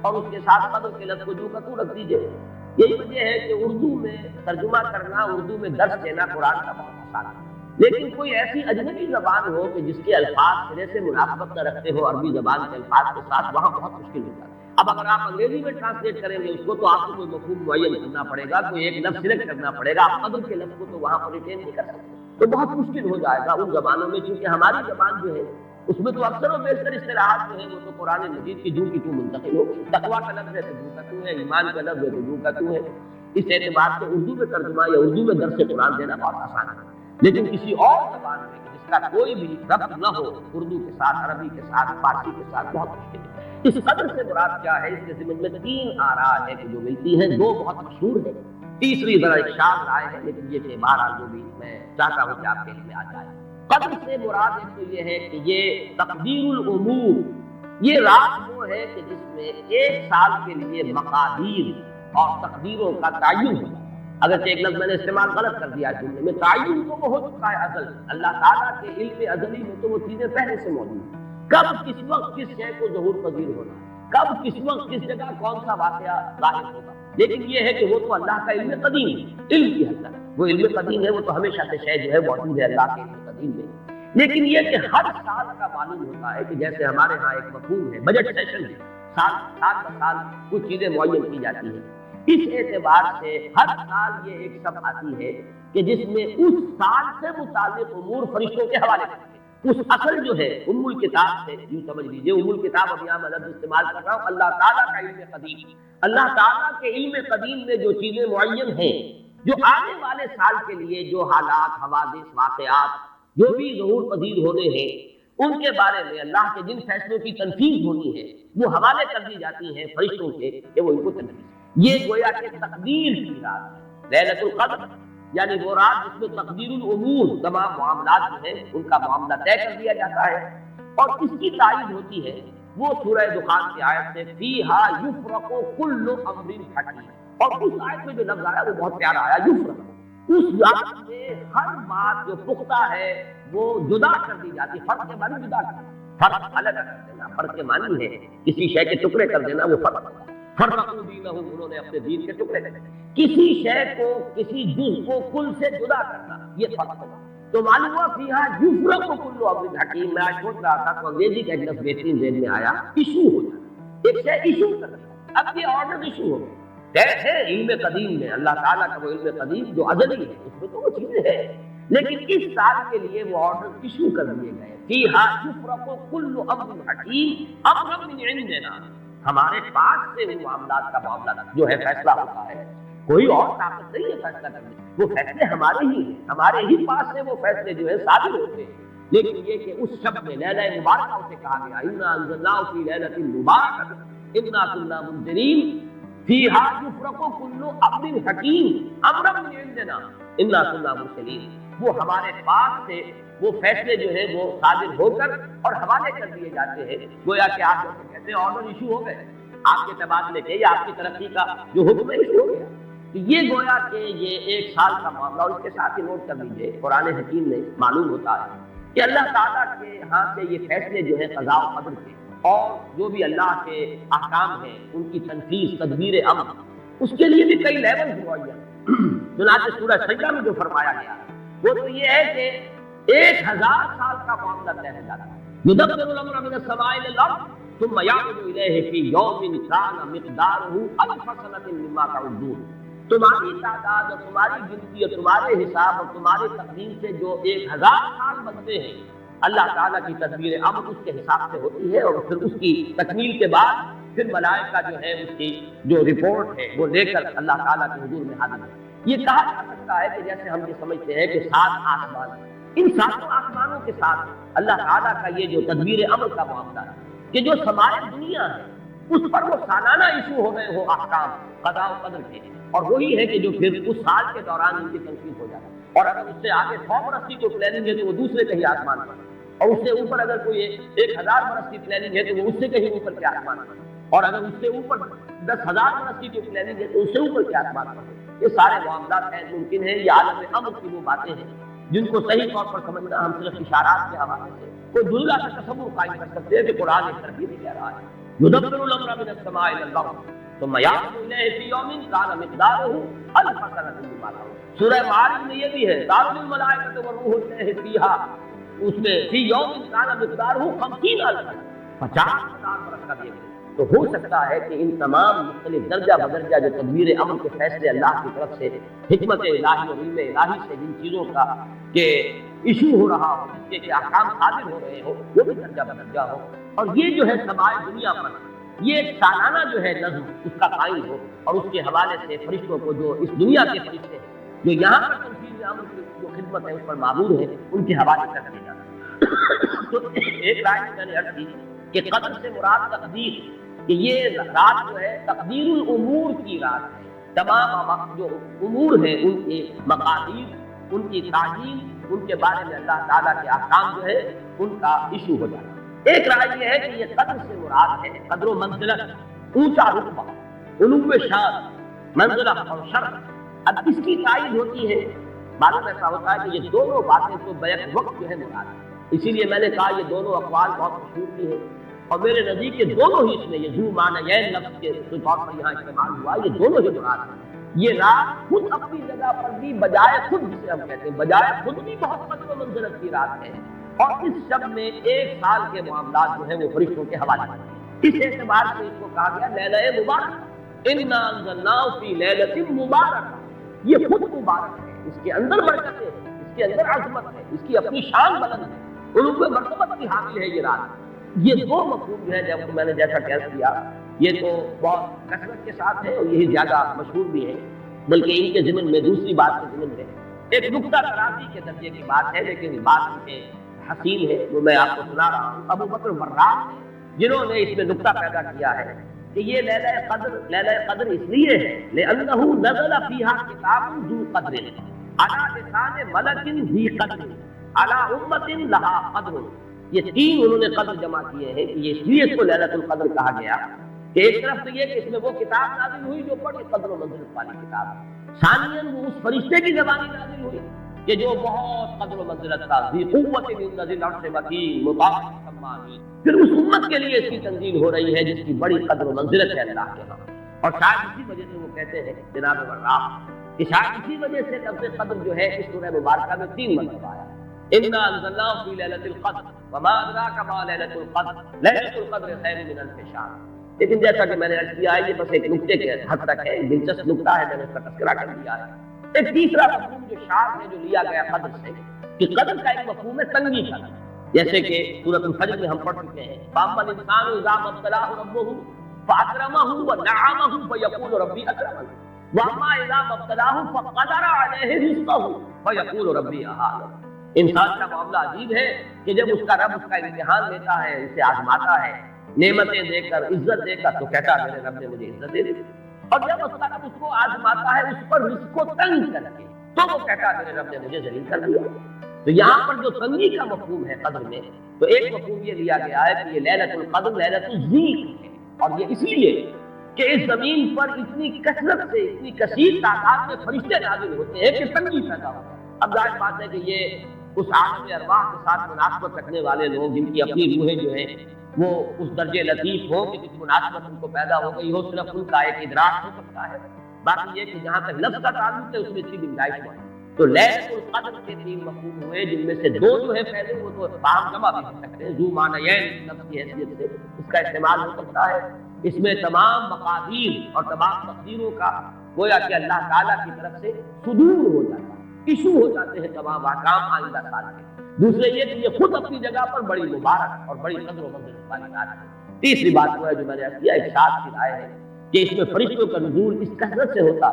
اور اس کے ساتھ قدر کے لفظ کو جو کا تو رکھ دیجیے۔ یہی وجہ ہے کہ اردو میں ترجمہ کرنا، اردو میں درس دینا قرآن کا بہت آسان ہے، لیکن کوئی ایسی اجنبی زبان ہو کہ جس کے الفاظ سرے سے مناسبت نہ رکھتے ہو عربی زبان کے الفاظ کے ساتھ، وہاں بہت مشکل ہوتا ہے۔ اب اگر آپ انگریزی میں ٹرانسلیٹ کریں گے اس کو تو آپ کو کوئی مفہوم معین کرنا پڑے گا، کوئی ایک لفظ سلیکٹ کرنا پڑے گا، آپ قدر کے لفظ کو تو وہاں پر ریٹین نہیں کر سکتے، تو بہت مشکل ہو جائے گا ان زبانوں میں، چونکہ ہماری زبان جو ہے اس میں تو اکثر و بیشتر اصطلاحات جو ہے وہ تو قرآن مجید کی جو کی تو منتقل ہو، تقویٰ کا لفظ ہے تو جو کا تو ہے، ایمان کا لفظ ہے تو جو کا تو ہے، اس اعتبار سے اردو میں ترجمہ یا اردو میں درس قرآن دینا بہت آسان ہے، لیکن کسی اور زبان میں جس کا کوئی بھی ربط نہ ہو اردو کے ساتھ، عربی کے ساتھ، فارسی کے ساتھ، بہت مشکل ہے۔ اس قدر سے مراد کیا ہے؟ اس کے ضمن میں 3 آراء ہے کہ جو ملتی ہیں، 2 بہت مشہور ہیں، تیسری ذرا ایک شاذ رائے ہے، لیکن یہ کہ بہرحال جو بھی میں چاہتا ہوں کہ آپ کے علم میں آ جائے۔ قدر سے مراد ایک تو یہ ہے کہ یہ تقدیر الامور، یہ رات وہ ہے کہ جس میں 1 سال کے لیے مقادیر اور تقدیروں کا تعین ہوتا ہے۔ اگرچہ ایک لفظ میں نے استعمال غلط کر دیا جملے میں، تعین تو وہ ہو چکا ہے ازل، اللہ تعالیٰ کے علم ازلی میں تو وہ چیزیں پہلے سے موجود ہیں، کب کس وقت کس شے کو ظہور پذیر ہونا، کب کس وقت کس جگہ کون سا واقعہ ظاہر ہوگا، لیکن یہ ہے کہ وہ تو اللہ کا علم قدیم ہے، علم کی حد تک وہ علم قدیم ہے، وہ تو ہمیشہ سے شے جو ہے موجود ہے اللہ کے علم قدیم میں، لیکن یہ کہ ہر سال کا معلوم ہوتا ہے کہ جیسے ہمارے ہاں ایک مفہوم ہے بجٹ سیشن ہے، سال بسال کچھ چیزیں معین کی جاتی ہیں، اس اعتبار سے ہر سال یہ ایک شب آتی ہے کہ جس میں اس سال سے متعلق امور فرشتوں کے حوالے کرتے ہیں۔ اس اصل جو ہے ام الکتاب سے یوں سمجھ لیجیے، ام الکتاب اب یہاں میں لفظ استعمال کر رہا ہوں، اللہ تعالیٰ کا علم قدیم، اللہ تعالیٰ کے علم قدیم میں جو چیزیں معین ہیں، جو آنے والے سال کے لیے جو حالات، حوادث، واقعات جو بھی ظہور پذیر ہونے ہیں، ان کے بارے میں اللہ کے جن فیصلوں کی تنفیذ ہونی ہے وہ حوالے کر دی جاتی ہیں فرشتوں کے کہ وہ ان کو تنفیذ، یہ گویا کہ تقدیر کی رات ہے لیلۃ القدر، یعنی وہ رات جس میں تقدیر الامور، تمام معاملات جو ہیں ان کا معاملہ طے کر دیا جاتا ہے، اور اس کی تائید ہوتی ہے وہ سورہ دخان کی آیت سے فیہا یفرق کل امر حکیم، اور اس آیت میں جو لفظ آیا وہ بہت پیارا آیا، یفرق، اس رات میں ہر بات جو پختہ ہے وہ جدا کر دی جاتی، فرق کے معنی جدا کر دینا، فرق الگ کر دینا، فرق کے معنی ہے کسی شے کے ٹکڑے کر دینا، وہ فرق ہوتا ہے، فرقوا دینہم، انہوں نے اپنے دین کے ٹکڑے کر دیے، کسی شے کو، کسی جز کو کل سے جدا کرنا، یہ فرق ہوگا، تو معلوم ہوا فیہا یفرق کل امر حکیم۔ میں آج سوچ رہا تھا تو انگریزی کا ایک لفظ بہترین ذہن میں آیا، ایشو ہو جانا، ایک شے ایشو کرنا، اب یہ آرڈر ایشو ہو گیا، طے ہے علم قدیم میں، اللہ تعالیٰ کا وہ علم قدیم جو ازلی ہے اس میں تو وہ چیزیں ہیں، لیکن اس سال کے لیے وہ آرڈر ایشو کر دیے گئے، فیہا یفرق کل امر حکیم امرا من عندنا، ہمارے پاس سے وہ معاملات کا معاملہ جو ہے فیصلہ ہوتا ہے، کوئی اور طاقت نہیں ہے فیصلہ کرنے، وہ فیصلے ہمارے ہی ہیں، ہمارے ہی پاس سے وہ فیصلے جو ہے صادر ہوتے ہیں۔ لیکن یہ کہ اس شب میں لیلہ مبارکہ اسے کہا گیا، انا انزلناہ فی لیلۃ مبارکۃ انا کنا منذرین فیہا یفرق کل امر حکیم امرا من عندنا انا کنا مرسلین۔ وہ ہمارے پاس سے وہ فیصلے جو ہے وہ صادر ہو کر اور حوالے کر دیے جاتے ہیں، گویا کہ آپ جیسے کہتے ہیں آرڈر ایشو ہو گئے، آپ کے تبادلے کے یا آپ کی ترقی کا جو حکم ایشو ہو گیا۔ تو یہ گویا کہ یہ 1 سال کا معاملہ، اور اس کے ساتھ ہی نوٹ کر لیجیے قرآن حکیم میں معلوم ہوتا ہے کہ اللہ تعالیٰ کے ہاں سے یہ فیصلے جو ہے قضاء و قدر کے اور جو بھی اللہ کے احکام ہیں ان کی تنفیذ تدبیر امر، اس کے لیے بھی کئی لیول معین۔ چنانچہ سورہ سجدہ میں جو فرمایا گیا وہ تو یہ ہے کہ 1000 سال کا معاملہ طے ہو جاتا ہے۔ یدبر الامر من السماء الى الارض ثم يعرج اليه في يوم كان مقداره 1000 سنة مما تعدون۔ تمہاری تعداد اور تمہاری گنتی اور تمہارے حساب اور تمہارے تقدیر سے جو 1000 سال بنتے ہیں، اللہ تعالیٰ کی تدبیر امر اس کے حساب سے ہوتی ہے، اور پھر اس کی تکمیل کے بعد پھر ملائکہ جو ہے اس کی جو رپورٹ ہے وہ لے کر اللہ تعالیٰ کے حضور میں حاضر ہے۔ یہ کہا جا سکتا ہے کہ جیسے ہم یہ سمجھتے ہیں کہ 7 آسمان، ان 7 آسمانوں کے ساتھ اللہ تعالیٰ کا یہ جو تدبیر امر کا معاملہ ہے کہ جو سماج دنیا ہے اس پر وہ سالانہ ایشو ہو گئے ہو احکام قضاء و قدر کے، اور وہی ہے کہ جو پھر اس سال کے دوران ان کی تنفیذ ہو جاتا ہے۔ اور اگر اس سے آگے 100 برس کی کوئی پلاننگ ہے تو وہ دوسرے کہیں آسمان پر، اور اس سے اوپر اگر کوئی 1000 برس کی پلاننگ ہے تو وہ اس سے کہیں اوپر کے آسمان پر، اور اگر اس سے اوپر 10,000 برس کی کوئی پلاننگ ہے تو اس سے اوپر کے آسمان پر۔ یہ سارے معاملات ہیں ممکن ہیں، یہ عالم امر کی وہ باتیں ہیں جن کو صحیح طور پر سمجھنا ہم صرف اشارات کے حوالے سے کوئی دنیا کا تصور قائم کر سکتے ہیں کہ قرآن ایک ترتیب کہہ رہا ہے، یدبر الامر من السماء الى الارض ثم يعرج اليه في يوم كان مقداره 1000 سنة مما تعدون۔ سورہ معارج میں یہ بھی ہے، تعرج الملائکۃ والروح الیہ فیہا، اس میں فی یوم كان مقداره 50,000 سنة، 50,000 برس کا بھی ہے۔ تو ہو سکتا ہے کہ ان تمام مختلف درجہ بدرجہ جو تدبیر امر کے فیصلے اللہ کی طرف سے حکمت الہی اور علم الہی سے جن چیزوں کا کہ ایشو ہو رہا ہو، جس کے احکام صادر ہو رہے ہو، وہ بھی درجہ بدرجہ ہو، اور یہ جو ہے سماع دنیا پر یہ ایک سالانہ جو ہے نظم اس کا قائم ہو، اور اس کے حوالے سے فرشتوں کو جو اس دنیا کے فرشتے ہیں جو یہاں پر تنفیذ امر کی جو خدمت ہے اس پر معمور ہے ان کے حوالے کر دیا جاتا۔ تو ایک رائے میں نے عرض کی کہ قدر سے مراد تقدیر، کہ یہ رات جو ہے تقدیر الامور کی رات ہے، تمام جو امور ہیں ان کے مقادیر، ان کی تعین، ان کے بارے میں اللہ تعالیٰ کے احکام جو ہے ان کا ایشو ہو جاتا ہے۔ ایک رائے یہ ہے کہ یہ قدر سے مراد ہے قدر و منزلت، اونچا رتبہ، علو شان، منزلت اور شرف۔ اب اس کی تائید ہوتی ہے، معلوم ایسا ہوتا ہے کہ یہ دونوں باتیں تو بیک وقت جو ہے مراد ہے، اسی لیے میں نے کہا یہ دونوں اقوال بہت مشہور کی ہیں، اور میرے نزدیک یہ دونوں ہی اس میں یہ ذو معنیین لفظ کے طور پر یہاں استعمال ہوا، یہ دونوں ہی مراد ہیں۔ یہ رات خود اپنی جگہ پر بھی بجائے خود، جسے ہم کہتے ہیں بجائے خود بھی بہت قدر و منزلت کی رات ہے، اور اس شب میں 1 سال کے معاملات جو ہیں وہ فرشتوں کے حوالے ہیں۔ اس اعتبار سے اس کو کہا گیا لیلہ مبارک، انا انزلناہ فی لیلۃ مبارک، یہ خود مبارک ہے، اس کے اندر برکتیں ہیں، اس کے اندر عظمت ہے، اس کی اپنی شان بلند ہے، علو مرتبت کی حامل ہے یہ رات۔ یہ دو مفہوم جو ہے جب میں نے جیسا کہہ کیا یہ تو بہت کثرت کے ساتھ ہے اور یہی زیادہ مشہور بھی ہے، بلکہ ان کے ضمن میں دوسری بات کے ضمن میں ایک نقطہ ترازی کے درجے کی بات ہے، لیکن بات کے حسین ہے وہ میں آپ کو سنا رہا ہوں۔ ابو بکر وراد جنہوں نے اس میں نقطہ پیدا کیا ہے کہ یہ لیلہ قدر اس لیے ہے لأنہ نزل فیہا کتاب ذو قدر علی لسان ملک ذی قدر علی امت لہا قدر۔ یہ 3 انہوں نے قدر جمع کیے ہیں کہ یہ اس لیے اس کو لیلۃ القدر کہا گیا کہ ایک طرف تو یہ کہ اس میں وہ کتاب نازل ہوئی جو بڑی قدر و منزلت والی کتاب ہے، ثانیاً وہ اس فرشتے کی زبانی نازل ہوئی کہ جو بہت قدر و منزلت کا ذی قوت عند ذی العرش مکین مطاع ثم امین۔ پھر اس امت کے لیے اس کی تنزیل ہو رہی ہے جس کی بڑی قدر و منزلت ہے اللہ کے ہاں، اور شاید اسی وجہ سے وہ کہتے ہیں جناب وراء کہ شاید اسی وجہ سے لفظ قدر جو ہے اس سورہ مبارکہ میں 3 مرتبہ آیا، انا انزلناہ فی لیلۃ القدر وما ادراک ما لیلۃ القدر لیلۃ القدر خیر من الف شہر۔ لیکن جیسا کہ میں نے عرض کیا ہے یہ بس ایک نقطے کے حد تک ہے، دلچسپ نقطہ ہے، میں نے اس کا تذکرہ کر دیا ہے۔ ایک تیسرا مفہوم جو شاذ ہے جو لیا گیا قدر سے کہ قدر کا ایک مفہوم ہے تنگی کا، جیسے کہ سورۃ الفجر میں ہم پڑھ چکے ہیں فاما الانسان اذا ما ابتلاه ربه فاکرمہ ونعمہ فیقول ربی اکرمن واما اذا مبتلاہ فقدر علیہ رزقہ فیقول ربی اہانن۔ انسان کا معاملہ عجیب ہے کہ جب اس کا رب اس کا امتحان لیتا ہے، اسے آزماتا ہے نعمتیں دے کر، عزت دے کر، تو کہتا ہے میرے رب نے مجھے عزت دے دی، اور جب اس کا رب اس کو آزماتا ہے اس پر رزق کو تنگ کر کے، تو وہ کہتا ہے میرے رب نے مجھے ذلیل کر دیا۔ تو یہاں پر جو تنگی کا مفہوم ہے قدر میں، تو ایک مفہوم یہ لیا گیا ہے کہ یہ لیلۃ القدر لیلۃ الذکر ہے، اور یہ اس لیے کہ اس زمین پر اتنی کثرت سے، اتنی کثیر تعداد میں فرشتے نازل ہوتے ہیں کہ تنگی پیدا ہوتا ہے۔ اب ظاہر بات ہے کہ یہ اس عالم ارواح کے ساتھ مناسبت رکھنے والے لوگ، جن کی اپنی روحیں جو ہیں وہ اس درجے لطیف ہو کہ جس مناسبت ان کو پیدا ہو گئی ہو، صرف ان کا ایک ادراک ہو سکتا ہے۔ باقی یہ کہ جہاں تک لفظ کا تعلق ہے اس میں اتنی گنجائش ہے۔ تو لیلۃ القدر کے تین مفہوم ہوئے، جن میں سے دو جو ہے پہلے وہ تو باہم جمع بھی ہو سکتے ہیں، ذو معنیین لفظ کی حیثیت سے اس کا استعمال ہو سکتا ہے۔ اس میں تمام مقادیر اور تمام تقدیروں کا گویا کہ اللہ تعالیٰ کی طرف سے صدور ہو جاتا ہے، ایشو ہو جاتے ہیں تمام احکام آئندہ سال کے۔ دوسرے یہ کہ یہ خود اپنی جگہ پر بڑی مبارک اور بڑی قدر و منزلت والی بات ہے۔ تیسری بات وہ ہے جو میں نے کیا ایک ساتھ کی رائے ہے کہ اس میں فرشتوں کا نزول اس کثرت سے ہوتا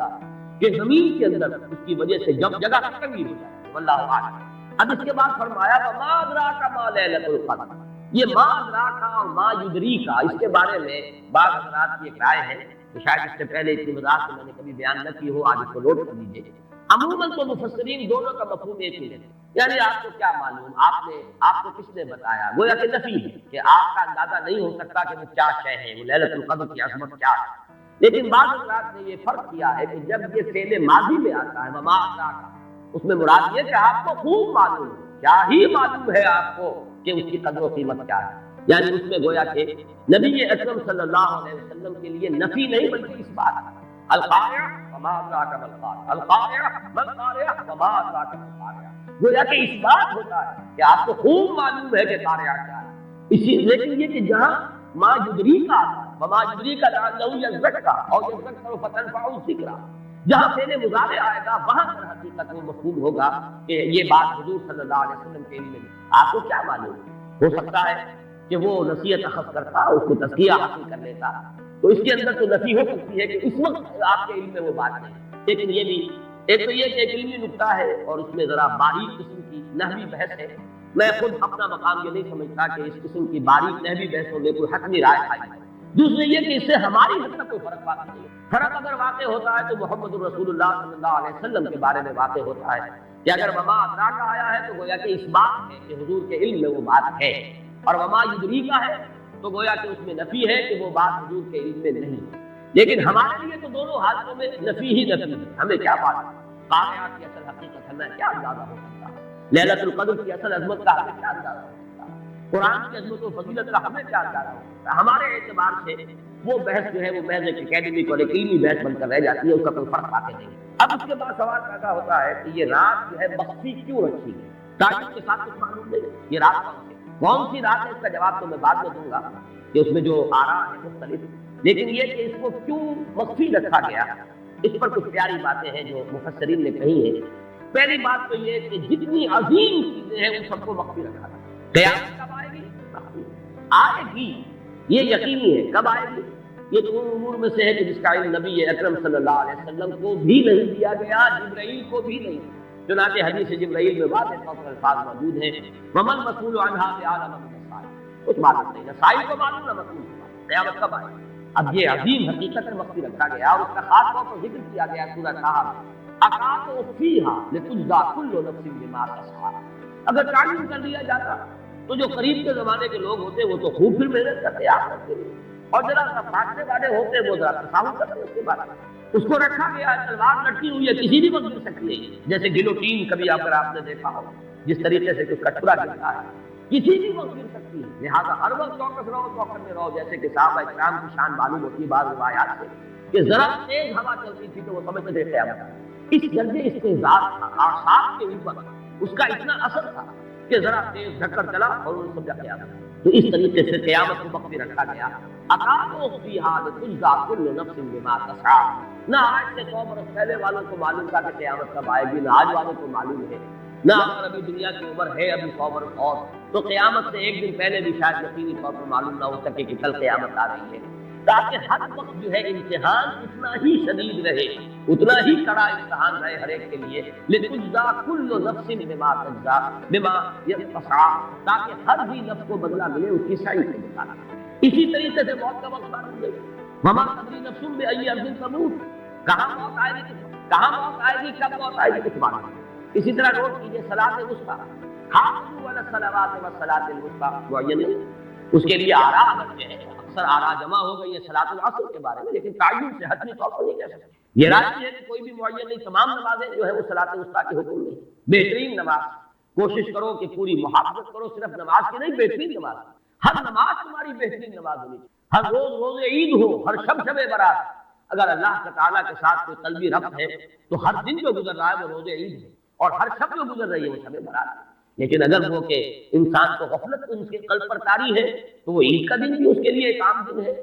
کہ زمین کے اندر اس کی وجہ سے جب جگہ تنگی ہو جائے، واللہ اعلم۔ اب اس کے بعد فرمایا وما ادراک ما لیلۃ القدر، یہ ما ادراک اور ما یدریک، اس کے بارے میں بعض حضرات کی ایک رائے ہے کہ شاید اس سے پہلے اتنی وضاحت میں نے کبھی بیان نہ کی ہو، آج اس کو نوٹ کر لیجیے۔ عموماً تو مفسرین دونوں کا مفہوم ایک ہی ہے، یعنی آپ کو کیا معلوم، آپ کو کس نے بتایا، گویا کہ نفی ہے کہ آپ کا اندازہ نہیں ہو سکتا کہ وہ کیا شے ہے، وہ لیلۃ القدر کی عظمت کیا ہے۔ لیکن بعض حضرات نے یہ فرق کیا ہے کہ جب یہ فعل ماضی میں آتا ہے وما ادراک، اس میں مراد یہ کہ آپ کو خوب معلوم ہے، کیا ہی معلوم ہے آپ کو کہ اس کی قدر و قیمت کیا ہے۔ یعنی اس میں گویا کہ نبی اکرم صلی اللہ علیہ وسلم کے لیے نفی نہیں بلکہ اس بات القارعہ وما ادراک ما القارعہ، القارعہ ما القارعہ وما ادراک ما القارعہ، گویا کہ اس بات ہوتا ہے کہ آپ کو خوب معلوم ہے کہ قارعہ کیا ہے۔ اسی لیکن یہ کہ جہاں ما یدریک آتا ہے وما یدریک لعلہ یزکیٰ اور یذکر فتنفعہ الذکریٰ، جہاں فعل مضارع آئے گا وہاں پر حقیقت وہ مفہوم ہوگا کہ یہ بات حضور صلی اللہ علیہ وسلم کے لیے آپ کو کیا معلوم، ہو سکتا ہے کہ وہ نصیحت اخذ کرتا، اس کو تزکیہ حاصل کر لیتا، تو اس کے اندر تو نفی ہو سکتی ہے کہ اس وقت آپ کے علم میں وہ بات نہیں۔ لیکن یہ بھی ایک تو یہ کہ ایک علمی نکتہ ہے اور اس میں ذرا باریک قسم کی نحوی بحث ہے، میں خود اپنا مقام یہ نہیں سمجھتا کہ اس قسم کی باریک نحوی بحثوں میں کوئی حتمی رائے آئی ہے۔ دوسرے یہ کہ اس سے ہماری حد تک کوئی فرق واقع نہیں ہے۔ فرق اگر واقع ہوتا ہے تو محمد الرسول اللہ صلی اللہ علیہ وسلم کے بارے میں واقع ہوتا ہے کہ اگر وما ادراک آیا ہے تو گویا کہ اس بات ہے کہ حضور کے علم میں وہ بات ہے، اور وما یدریک ہے تو گویا کہ اس میں نفی ہے کہ وہ بات حضور کے علم میں نہیں ہے۔ لیکن ہمارے لیے تو دونوں حالتوں میں نفی ہی نفی ہے، ہمیں کیا بات ہے، قارعہ کی اصل حقیقت ہمیں کیا اندازہ ہو سکتا ہے، لیلۃ القدر کی اصل عظمت کا ہمیں کیا اندازہ ہو سکتا ہے، قرآن کی عظمت و فضیلت کا ہمیں کیا اندازہ ہو سکتا ہے۔ ہمارے اعتبار سے وہ بحث جو ہے وہ محض ایک اکیڈمک اور ایک علمی بحث بن کر رہ جاتی ہے، اس کا کوئی فرق واقع نہیں۔ اب اس کے بعد سوال پیدا ہوتا ہے کہ یہ رات جو ہے مخفی کیوں رکھی ہے، تاریخ کے ساتھ کچھ معلوم نہیں، یہ رات کون سی رات ہے، اس کا جواب تو میں بعد میں دوں گا کہ اس میں جو آراء ہے مختلف، لیکن یہ کہ اس کو کیوں مخفی رکھا گیا، اس پر کچھ پیاری باتیں ہیں جو مفسرین نے کہی ہیں۔ پہلی بات تو یہ کہ جتنی عظیم چیزیں ہیں ان سب کو مخفی رکھا تھا۔ قیامت کب آئے گی؟ مخفی آئے گی، یہ یقینی ہے۔ کب آئے گی؟ یہ تو امور میں سے ہے کہ جس کا علم نبی اکرم صلی اللہ علیہ وسلم کو بھی نہیں دیا گیا، جبرائیل کو بھی نہیں، چنانچہ حدیث جبرائیل میں واضح طور پر الفاظ موجود ہیں ومن مسئول عنہا بعلم من السائل، کچھ معلوم نہیں، نہ سائل کو معلوم نہ مسئول کو، قیامت کب آئے۔ اب یہ عظیم حقیقت مخفی رکھا گیا اور اس کا خاص طور پر ذکر کیا گیا سورہ طٰہٰ میں، اقاتو فیہا لتجزیٰ کل نفس بما کسبت۔ اگر تعین کر دیا جاتا تو جو قریب کے زمانے کے لوگ ہوتے وہ تو خوب پھر محنت کرتے آخرت کے لیے، اور ذرا سا فاصلے والے ہوتے وہ ذرا تصاہل کرتے اس کے بعد۔ اس کو رکھا گیا، تلوار لٹکی ہوئی ہے، کسی بھی وقت گر سکتی ہے، جیسے گلوٹین کبھی اگر آپ نے دیکھا ہو جس طریقے سے کوئی کٹورا گرتا ہے، کسی بھی وقت گر سکتی ہے، لہٰذا ہر وقت چوکس رہو، چوکس میں رہو، جیسے کہ صحابہ اکرام کی شان معلوم ہوتی ہے بعض روایات سے کہ ذرا تیز ہوا چلتی تھی تو وہ سمجھتے تھے قیامت۔ اس درجے استعزاز تھا اعصاب کے اوپر، اس کا اتنا اثر تھا کہ ذرا تیز دھکر چلا اور انہوں نے سمجھا قیامت۔ تو اس طریقے سے قیامت کو مخفی رکھا گیا۔ اقاتو فیہا لتجزیٰ کل نفس بما کسبت، نہ آج سے 100 برس پہلے والوں کو معلوم تھا کہ قیامت کب آئے گی، نہ آج والوں کو معلوم ہے، نہ اگر ابھی دنیا کی عمر ہے ابھی 100 برس اور، تو قیامت سے ایک دن پہلے بھی شاید یقینی طور پر معلوم نہ ہو سکے کہ کل قیامت آ رہی ہے۔ تاکہ ہر وقت جو ہے امتحان اتنا ہی شدید رہے، اتنا ہی کڑا امتحان رہے ہر ایک کے لیے، لتجزا کل نفس بما تجزا بما تسعی، تاکہ ہر بھی نفس کو بدلہ ملے اس کی سعی کے مطابق۔ اسی طریقے سے موت کا وقت معلوم ہے، وما تدری نفس بأی ارض تموت، کہاں موت آئے گی، کہاں موت آئے گی، کب موت آئے گی، کچھ معلوم نہیں۔ اسی طرح نوٹ کیجیے صلاۃ الوسطیٰ، حافظوا علی الصلوات والصلاۃ الوسطیٰ، معین نہیں اس کے لیے آرا رکھتے ہیں، اکثر آرا جمع ہو گئی ہے صلاۃ العصر کے بارے میں، لیکن تعین سے حتمی طور پر نہیں کہہ سکتے۔ یہ رائے ہے کہ کوئی بھی معین نہیں، تمام نمازیں جو ہے وہ صلاۃ الوسطیٰ کے حکم میں بہترین نماز، کوشش کرو کہ پوری محافظت کرو، صرف نماز کی نہیں، بہترین نماز، ہر نماز تمہاری بہترین نماز ہونی چاہیے، ہر روز روز عید ہو، ہر شب شب برات، اگر اللہ تعالیٰ کے ساتھ کوئی قلبی ربط ہے تو ہر دن جو گزر رہا ہے وہ روز عید ہے، اور ہر شب جو گزر رہی ہے وہ شب برات ہے۔ لیکن اگر وہ کہ انسان کو غفلت ان کے قلب پر طاری ہے تو وہ عید کا دن بھی اس کے لیے ایک عام دن ہے،